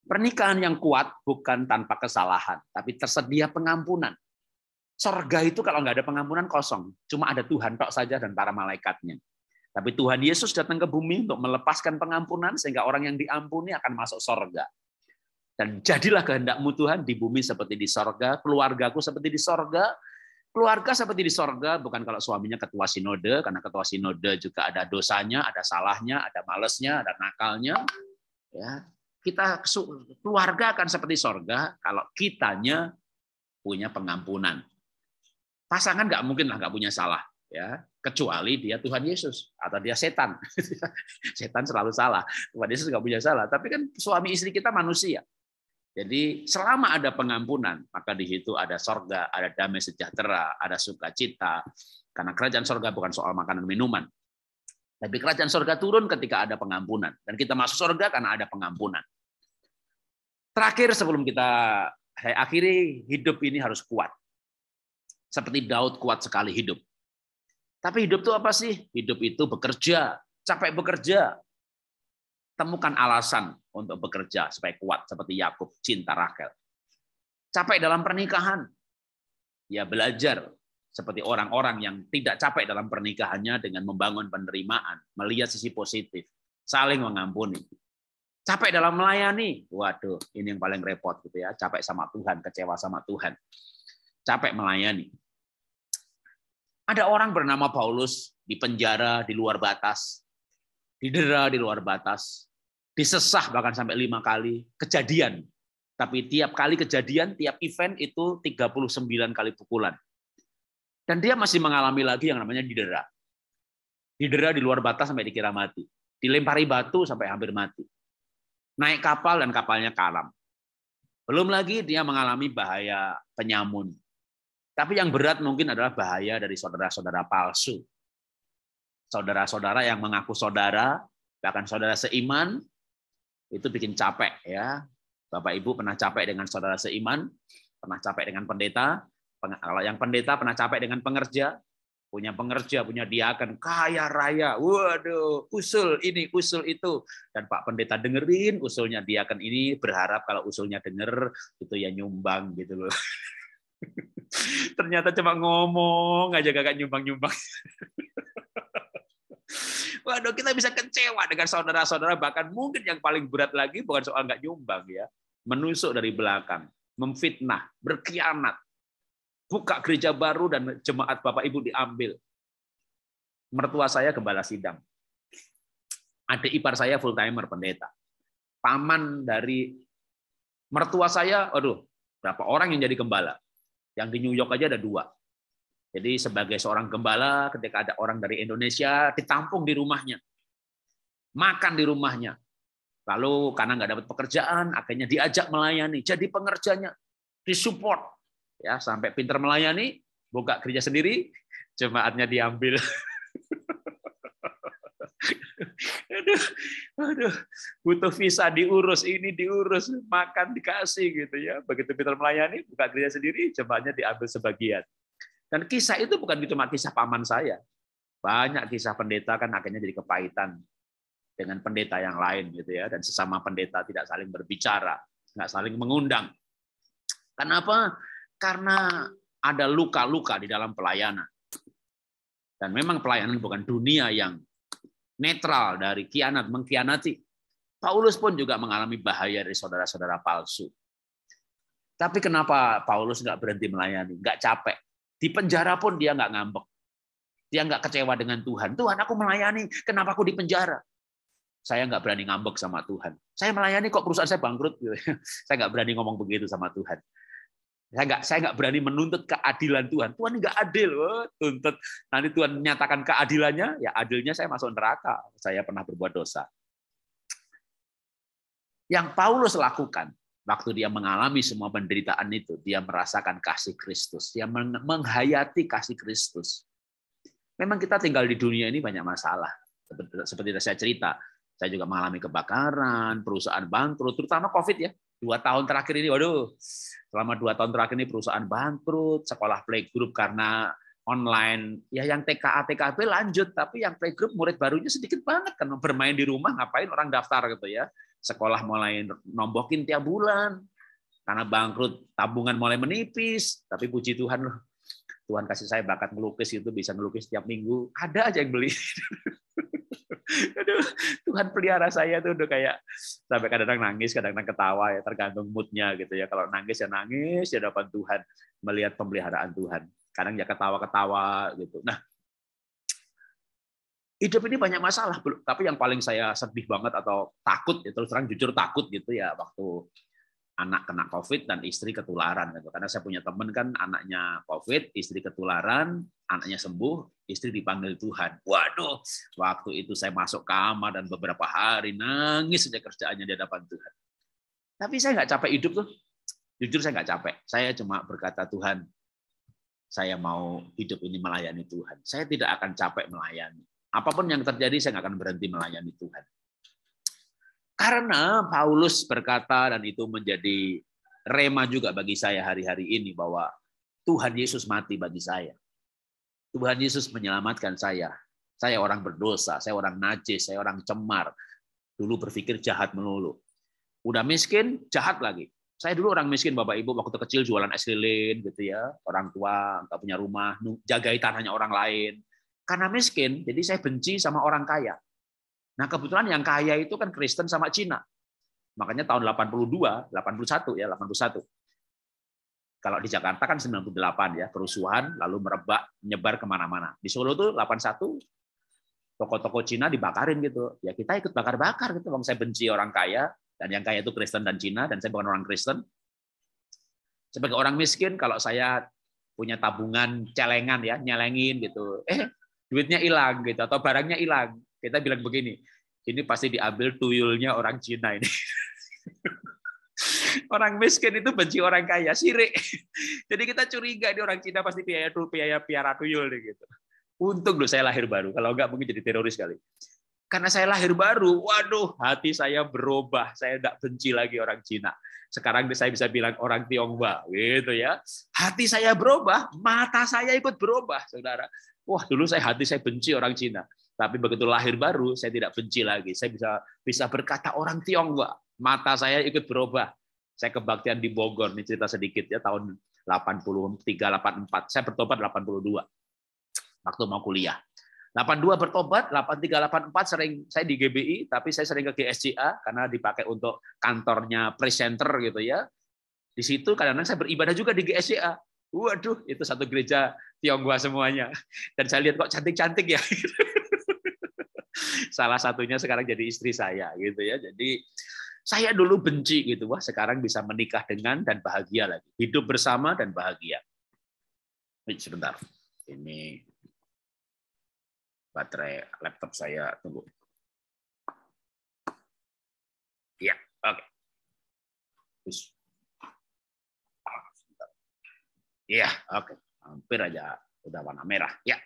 Pernikahan yang kuat bukan tanpa kesalahan, tapi tersedia pengampunan. Sorga itu kalau nggak ada pengampunan kosong. Cuma ada Tuhan tok saja dan para malaikatnya. Tapi Tuhan Yesus datang ke bumi untuk melepaskan pengampunan sehingga orang yang diampuni akan masuk sorga. Dan jadilah kehendakmu Tuhan di bumi seperti di sorga, keluargaku seperti di sorga. Keluarga seperti di sorga bukan kalau suaminya ketua sinode, karena ketua sinode juga ada dosanya, ada salahnya, ada malesnya, ada nakalnya. Ya, kita keluarga akan seperti sorga kalau kitanya punya pengampunan. Pasangan nggak mungkin lah nggak punya salah, ya, kecuali dia Tuhan Yesus atau dia setan. Setan selalu salah. Tuhan Yesus nggak punya salah. Tapi kan suami istri kita manusia. Jadi selama ada pengampunan, maka di situ ada sorga, ada damai sejahtera, ada sukacita. Karena kerajaan sorga bukan soal makanan minuman. Tapi kerajaan sorga turun ketika ada pengampunan. Dan kita masuk sorga karena ada pengampunan. Terakhir sebelum saya akhiri, hidup ini harus kuat. Seperti Daud kuat sekali hidup. Tapi hidup itu apa sih? Hidup itu bekerja, capek bekerja. Temukan alasan untuk bekerja supaya kuat, seperti Yakub cinta Rahel. Capek dalam pernikahan, ya belajar seperti orang-orang yang tidak capek dalam pernikahannya dengan membangun penerimaan, melihat sisi positif, saling mengampuni. Capek dalam melayani, waduh, ini yang paling repot gitu ya. Capek sama Tuhan, kecewa sama Tuhan. Capek melayani. Ada orang bernama Paulus di penjara di luar batas, didera di luar batas, disesah bahkan sampai 5 kali kejadian. Tapi tiap kali kejadian, tiap event itu 39 kali pukulan. Dan dia masih mengalami lagi yang namanya didera. Didera di luar batas sampai dikira mati. Dilempari batu sampai hampir mati. Naik kapal dan kapalnya karam. Belum lagi dia mengalami bahaya penyamun. Tapi yang berat mungkin adalah bahaya dari saudara-saudara palsu. Saudara-saudara yang mengaku saudara, bahkan saudara seiman, itu bikin capek ya. Bapak Ibu pernah capek dengan saudara seiman, pernah capek dengan pendeta. Kalau yang pendeta pernah capek dengan pengerja, punya diaken kaya raya. Waduh, usul ini, usul itu. Dan Pak Pendeta dengerin usulnya diaken ini, berharap kalau usulnya denger itu ya nyumbang gitu loh. Ternyata cuma ngomong aja, gak nyumbang-nyumbang. Waduh, kita bisa kecewa dengan saudara-saudara, bahkan mungkin yang paling berat lagi bukan soal nggak nyumbang ya, menusuk dari belakang, memfitnah, berkhianat, buka gereja baru dan jemaat Bapak Ibu diambil. Mertua saya gembala sidang, adik ipar saya full timer pendeta, paman dari mertua saya, aduh, berapa orang yang jadi gembala? Yang di New York aja ada 2. Jadi sebagai seorang gembala, ketika ada orang dari Indonesia ditampung di rumahnya, makan di rumahnya, lalu karena nggak dapat pekerjaan, akhirnya diajak melayani, jadi pengerjanya, disupport, ya sampai pintar melayani, buka gereja sendiri, jemaatnya diambil. Aduh, butuh visa diurus, ini diurus, makan dikasih gitu ya. Begitu pintar melayani, buka gereja sendiri, jemaatnya diambil sebagian. Dan kisah itu bukan cuma kisah paman saya. Banyak kisah pendeta kan akhirnya jadi kepahitan dengan pendeta yang lain gitu ya, dan sesama pendeta tidak saling berbicara, nggak saling mengundang. Kenapa? Karena ada luka-luka di dalam pelayanan. Dan memang pelayanan bukan dunia yang netral dari mengkhianati. Paulus pun juga mengalami bahaya dari saudara-saudara palsu. Tapi kenapa Paulus nggak berhenti melayani, nggak capek? Di penjara pun dia nggak ngambek. Dia nggak kecewa dengan Tuhan. Tuhan, aku melayani, kenapa aku di penjara? Saya nggak berani ngambek sama Tuhan. Saya melayani kok perusahaan saya bangkrut. Saya nggak berani ngomong begitu sama Tuhan. Saya nggak berani menuntut keadilan Tuhan. Tuhan nggak adil. Tuntut nanti Tuhan menyatakan keadilannya, ya adilnya saya masuk neraka. Saya pernah berbuat dosa. Yang Paulus lakukan waktu dia mengalami semua penderitaan itu, dia merasakan kasih Kristus. Dia menghayati kasih Kristus. Memang kita tinggal di dunia ini banyak masalah. Seperti saya cerita, saya juga mengalami kebakaran, perusahaan bangkrut, terutama COVID ya. 2 tahun terakhir ini, waduh, selama 2 tahun terakhir ini perusahaan bangkrut, sekolah playgroup karena online, ya yang TKA, TKB lanjut, tapi yang playgroup murid barunya sedikit banget, karena bermain di rumah, ngapain orang daftar gitu ya. Sekolah mulai nombokin tiap bulan, karena bangkrut, tabungan mulai menipis, tapi puji Tuhan loh, Tuhan kasih saya bakat melukis, itu bisa melukis tiap minggu, ada aja yang beli. Aduh, Tuhan pelihara saya tuh udah kayak sampai kadang-kadang nangis, kadang-kadang ketawa ya, tergantung moodnya gitu ya. Kalau nangis ya dapat Tuhan, melihat pemeliharaan Tuhan. Kadang ya ketawa-ketawa gitu. Nah, hidup ini banyak masalah, tapi yang paling saya sedih banget atau takut, ya terus terang jujur takut gitu ya, waktu anak kena COVID dan istri ketularan. Karena saya punya teman kan anaknya COVID, istri ketularan, anaknya sembuh, istri dipanggil Tuhan. Waduh, waktu itu saya masuk kamar dan beberapa hari nangis saja kerjaannya di hadapan Tuhan. Tapi saya nggak capek hidup tuh. Jujur saya nggak capek. Saya cuma berkata, Tuhan, saya mau hidup ini melayani Tuhan. Saya tidak akan capek melayani. Apapun yang terjadi, saya nggak akan berhenti melayani Tuhan. Karena Paulus berkata, dan itu menjadi rema juga bagi saya hari-hari ini, bahwa Tuhan Yesus mati bagi saya. Tuhan Yesus menyelamatkan saya. Saya orang berdosa, saya orang najis, saya orang cemar. Dulu berpikir jahat melulu. Udah miskin, jahat lagi. Saya dulu orang miskin, Bapak Ibu, waktu kecil jualan es lilin, gitu ya. Orang tua, nggak punya rumah, jagai tanahnya orang lain. Karena miskin, jadi saya benci sama orang kaya. Nah, kebetulan yang kaya itu kan Kristen sama Cina. Makanya tahun 81 ya, 81. Kalau di Jakarta kan 98 ya, kerusuhan lalu menyebar kemana-mana. Di Solo tuh 81, toko-toko Cina dibakarin gitu. Ya kita ikut bakar-bakar gitu. Saya benci orang kaya, dan yang kaya itu Kristen dan Cina, dan saya bukan orang Kristen. Sebagai orang miskin, kalau saya punya tabungan celengan ya, nyelengin gitu, duitnya hilang gitu, atau barangnya hilang. Kita bilang begini, ini pasti diambil tuyulnya orang Cina ini. Orang miskin itu benci orang kaya, sirik. Jadi kita curiga di orang Cina pasti piara tuyul nih gitu. Untung loh saya lahir baru, kalau enggak mungkin jadi teroris kali. Karena saya lahir baru, waduh, hati saya berubah. Saya enggak benci lagi orang Cina. Sekarang saya bisa bilang orang Tionghoa, gitu ya. Hati saya berubah, mata saya ikut berubah, saudara. Wah, dulu hati saya benci orang Cina. Tapi begitu lahir baru, saya tidak benci lagi. Saya bisa berkata orang Tionghoa. Mata saya ikut berubah. Saya kebaktian di Bogor, ini cerita sedikit ya, tahun 83-84. Saya bertobat 82, waktu mau kuliah. 82 bertobat, 83-84 sering saya di GBI, tapi saya sering ke GSCA karena dipakai untuk kantornya presenter gitu ya. Di situ kadang-kadang saya beribadah juga di GSCA. Waduh, itu satu gereja Tionghoa semuanya. Dan saya lihat kok cantik-cantik ya. Salah satunya sekarang jadi istri saya gitu ya. Jadi saya dulu benci gitu, wah sekarang bisa menikah dengan dan bahagia lagi. Hidup bersama dan bahagia. Sebentar. Ini baterai laptop saya, tunggu. Ya, oke. Ya, oke. Hampir aja udah warna merah. Ya.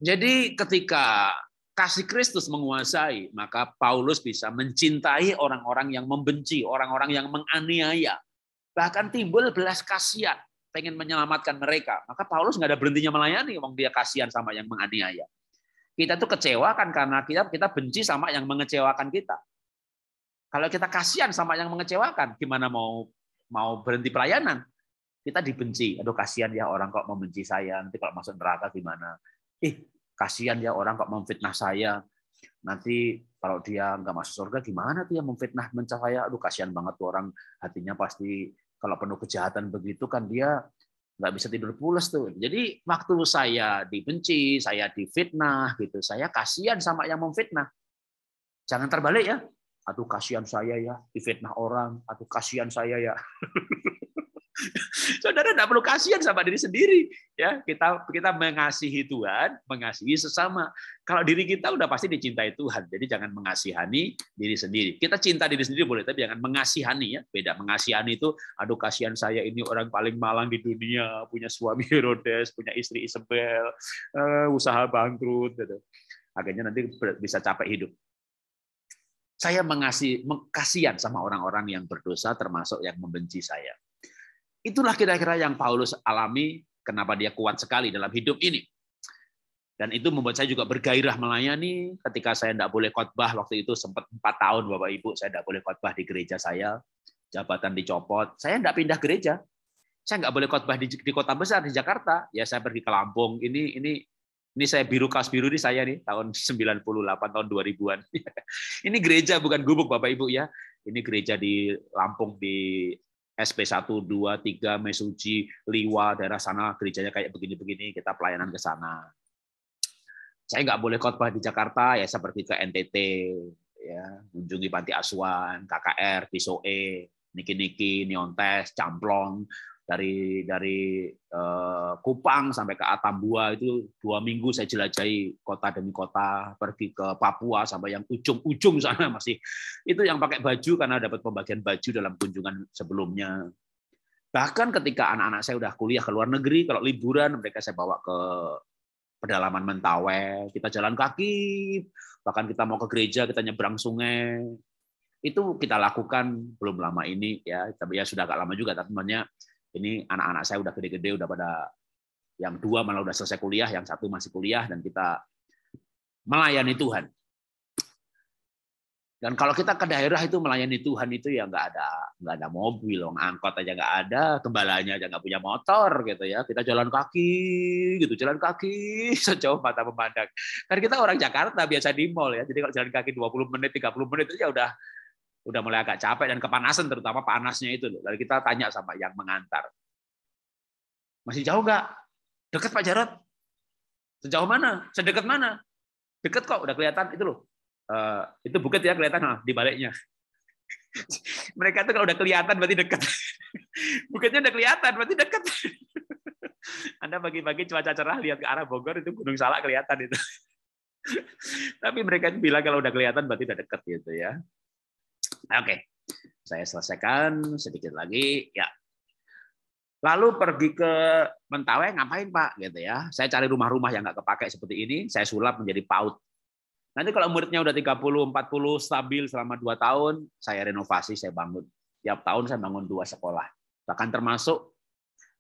Jadi ketika kasih Kristus menguasai, maka Paulus bisa mencintai orang-orang yang membenci, orang-orang yang menganiaya. Bahkan timbul belas kasihan, pengen menyelamatkan mereka. Maka Paulus nggak ada berhentinya melayani, wong dia kasihan sama yang menganiaya. Kita tuh kecewa kan karena kita benci sama yang mengecewakan kita. Kalau kita kasihan sama yang mengecewakan, gimana mau berhenti pelayanan? Kita dibenci. Aduh kasihan ya orang kok membenci saya, nanti kalau masuk neraka gimana? Kasihan ya orang kok memfitnah saya. Nanti kalau dia nggak masuk surga gimana tuh yang memfitnah saya? Aduh kasihan banget tuh orang, hatinya pasti kalau penuh kejahatan begitu kan dia nggak bisa tidur pulas tuh. Jadi waktu saya dibenci, saya difitnah gitu, saya kasihan sama yang memfitnah. Jangan terbalik ya. Aduh kasihan saya ya difitnah orang. Aduh kasihan saya ya. Saudara tidak perlu kasihan sama diri sendiri, ya kita mengasihi Tuhan, mengasihi sesama. Kalau diri kita udah pasti dicintai Tuhan, jadi jangan mengasihani diri sendiri. Kita cinta diri sendiri boleh, tapi jangan mengasihani ya. Beda mengasihani itu, aduh kasihan saya ini orang paling malang di dunia, punya suami Herodes, punya istri Isabel, usaha bangkrut, gitu. Akhirnya nanti bisa capek hidup. Saya kasihan sama orang-orang yang berdosa, termasuk yang membenci saya. Itulah kira-kira yang Paulus alami, kenapa dia kuat sekali dalam hidup ini. Dan itu membuat saya juga bergairah melayani. Ketika saya tidak boleh khotbah, waktu itu sempat 4 tahun Bapak Ibu, saya tidak boleh khotbah di gereja saya, jabatan dicopot, saya tidak pindah gereja. Saya nggak boleh khotbah di kota besar, di Jakarta. Ya saya pergi ke Lampung, ini saya biru kaos biru ini saya nih, tahun 98, tahun 2000-an. Ini gereja bukan gubuk Bapak Ibu ya. Ini gereja di Lampung, di SP 1, 2, 3, Mesuji, Liwa, daerah sana gerejanya kayak begini-begini, kita pelayanan ke sana. Saya nggak boleh khotbah di Jakarta, ya saya pergi ke NTT, ya, kunjungi panti asuhan, KKR, Pisoe, Niki-Niki, Niontes, Camplong, dari Kupang sampai ke Atambua itu 2 minggu saya jelajahi kota demi kota, pergi ke Papua sampai yang ujung-ujung sana masih itu yang pakai baju karena dapat pembagian baju dalam kunjungan sebelumnya. Bahkan ketika anak-anak saya udah kuliah ke luar negeri, kalau liburan mereka saya bawa ke pedalaman Mentawai, kita jalan kaki, bahkan kita mau ke gereja, kita nyebrang sungai. Itu kita lakukan belum lama ini ya, tapi ya sudah agak lama juga, tapi sebenarnya ini anak-anak saya udah gede-gede, udah pada yang 2 malah udah selesai kuliah, yang 1 masih kuliah, dan kita melayani Tuhan. Dan kalau kita ke daerah itu melayani Tuhan itu ya nggak ada mobil, angkot aja nggak ada, gembalanya aja nggak punya motor gitu ya. Kita jalan kaki sejauh mata memandang. Karena kita orang Jakarta biasa di mall ya, jadi kalau jalan kaki 20 menit, 30 menit itu ya udah mulai agak capek dan kepanasan, terutama panasnya itu. Lalu kita tanya sama yang mengantar, masih jauh nggak? Dekat Pak Jarod. Sejauh mana? Sedekat mana? Dekat kok, udah kelihatan itu loh. Itu bukit ya, kelihatan di baliknya. Mereka itu kalau udah kelihatan berarti dekat. Bukitnya udah kelihatan berarti dekat. Anda pagi-pagi cuaca cerah lihat ke arah Bogor itu Gunung Salak kelihatan itu. Tapi mereka itu bilang kalau udah kelihatan berarti udah dekat gitu ya. Oke, saya selesaikan sedikit lagi ya. Lalu pergi ke Mentawai ngapain Pak gitu ya. Saya cari rumah-rumah yang nggak kepakai seperti ini, saya sulap menjadi PAUD. Nanti kalau muridnya udah 30, 40 stabil selama 2 tahun, saya renovasi, saya bangun. Tiap tahun saya bangun 2 sekolah. Bahkan termasuk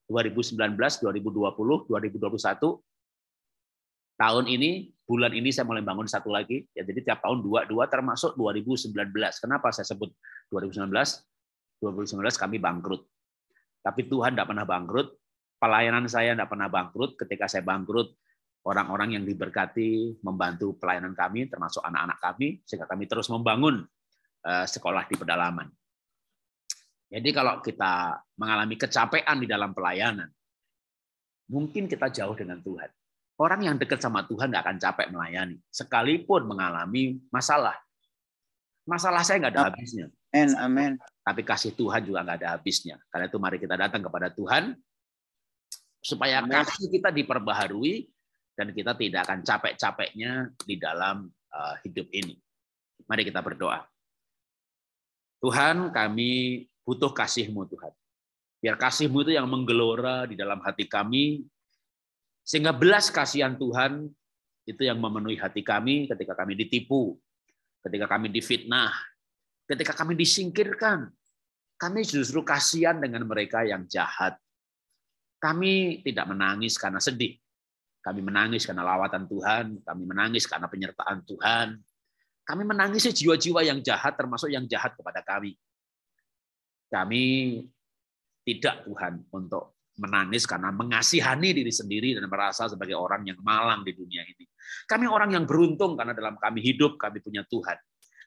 2019, 2020, 2021 tahun ini, bulan ini saya mulai bangun 1 lagi. Ya, jadi tiap tahun 2 termasuk 2019. Kenapa saya sebut 2019? 2019 kami bangkrut. Tapi Tuhan tidak pernah bangkrut. Pelayanan saya tidak pernah bangkrut. Ketika saya bangkrut, orang-orang yang diberkati membantu pelayanan kami, termasuk anak-anak kami, sehingga kami terus membangun sekolah di pedalaman. Jadi kalau kita mengalami kecapean di dalam pelayanan, mungkin kita jauh dengan Tuhan. Orang yang dekat sama Tuhan nggak akan capek melayani, sekalipun mengalami masalah. Masalah saya nggak ada habisnya. Amin. Tapi kasih Tuhan juga nggak ada habisnya. Karena itu mari kita datang kepada Tuhan, supaya kasih kita diperbaharui, dan kita tidak akan capek-capeknya di dalam hidup ini. Mari kita berdoa. Tuhan, kami butuh kasih-Mu Tuhan. Biar kasih-Mu itu yang menggelora di dalam hati kami, sehingga belas kasihan Tuhan itu yang memenuhi hati kami ketika kami ditipu, ketika kami difitnah, ketika kami disingkirkan. Kami justru kasihan dengan mereka yang jahat. Kami tidak menangis karena sedih. Kami menangis karena lawatan Tuhan, kami menangis karena penyertaan Tuhan. Kami menangisi jiwa-jiwa yang jahat, termasuk yang jahat kepada kami. Kami tidak, Tuhan, untuk menangis karena mengasihani diri sendiri dan merasa sebagai orang yang malang di dunia ini. Kami orang yang beruntung karena dalam kami hidup, kami punya Tuhan.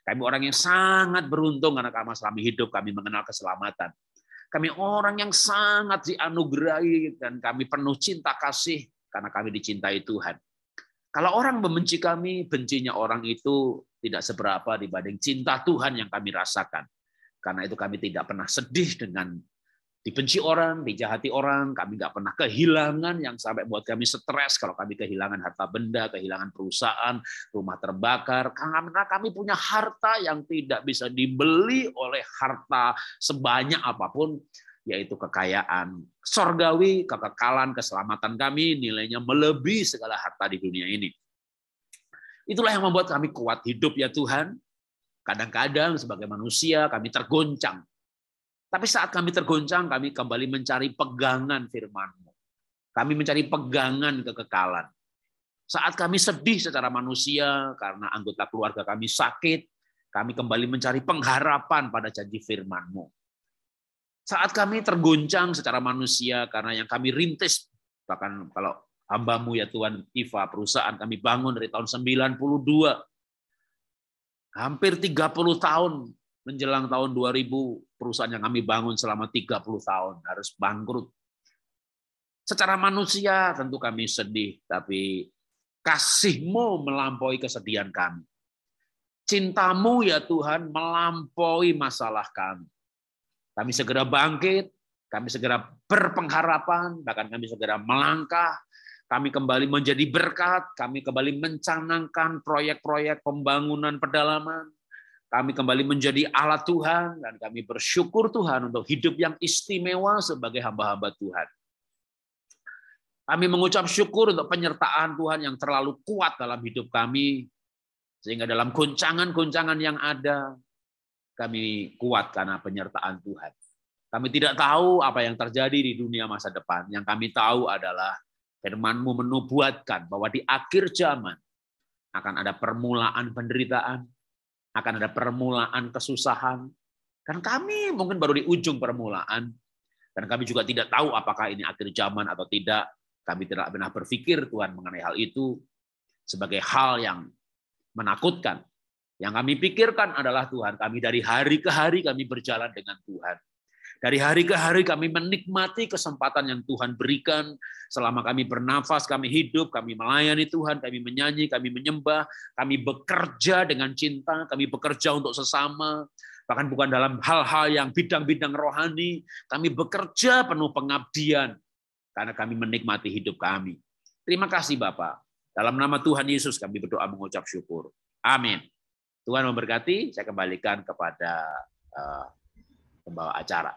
Kami orang yang sangat beruntung karena kami hidup, kami mengenal keselamatan. Kami orang yang sangat dianugerahi dan kami penuh cinta kasih, karena kami dicintai Tuhan. Kalau orang membenci kami, bencinya orang itu tidak seberapa dibanding cinta Tuhan yang kami rasakan. Karena itu kami tidak pernah sedih dengan dibenci orang, dijahati orang. Kami nggak pernah kehilangan yang sampai buat kami stres kalau kami kehilangan harta benda, kehilangan perusahaan, rumah terbakar. Karena kami punya harta yang tidak bisa dibeli oleh harta sebanyak apapun, yaitu kekayaan sorgawi, kekekalan, keselamatan kami, nilainya melebihi segala harta di dunia ini. Itulah yang membuat kami kuat hidup ya Tuhan. Kadang-kadang sebagai manusia kami tergoncang. Tapi saat kami tergoncang, kami kembali mencari pegangan firman-Mu. Kami mencari pegangan kekekalan. Saat kami sedih secara manusia karena anggota keluarga kami sakit, kami kembali mencari pengharapan pada janji firman-Mu. Saat kami terguncang secara manusia karena yang kami rintis, bahkan kalau hamba-Mu ya Tuhan, IFA, perusahaan kami bangun dari tahun 92, hampir 30 tahun menjelang tahun 2000, perusahaan yang kami bangun selama 30 tahun harus bangkrut. Secara manusia tentu kami sedih, tapi kasih-Mu melampaui kesedihan kami. cinta-Mu ya Tuhan melampaui masalah kami. Kami segera bangkit, kami segera berpengharapan, bahkan kami segera melangkah, kami kembali menjadi berkat, kami kembali mencanangkan proyek-proyek pembangunan pedalaman, kami kembali menjadi alat Tuhan, dan kami bersyukur Tuhan untuk hidup yang istimewa sebagai hamba-hamba Tuhan. Kami mengucap syukur untuk penyertaan Tuhan yang terlalu kuat dalam hidup kami, sehingga dalam goncangan-goncangan yang ada, kami kuat karena penyertaan Tuhan. Kami tidak tahu apa yang terjadi di dunia masa depan. Yang kami tahu adalah Firman-Mu menubuatkan bahwa di akhir zaman akan ada permulaan penderitaan, akan ada permulaan kesusahan. Dan kami mungkin baru di ujung permulaan, dan kami juga tidak tahu apakah ini akhir zaman atau tidak. Kami tidak pernah berpikir Tuhan mengenai hal itu sebagai hal yang menakutkan. Yang kami pikirkan adalah Tuhan, kami dari hari ke hari kami berjalan dengan Tuhan. Dari hari ke hari kami menikmati kesempatan yang Tuhan berikan. Selama kami bernafas, kami hidup, kami melayani Tuhan, kami menyanyi, kami menyembah, kami bekerja dengan cinta, kami bekerja untuk sesama. Bahkan bukan dalam hal-hal yang bidang-bidang rohani, kami bekerja penuh pengabdian karena kami menikmati hidup kami. Terima kasih Bapak. Dalam nama Tuhan Yesus kami berdoa mengucap syukur. Amin. Tuhan memberkati. Saya kembalikan kepada pembawa acara.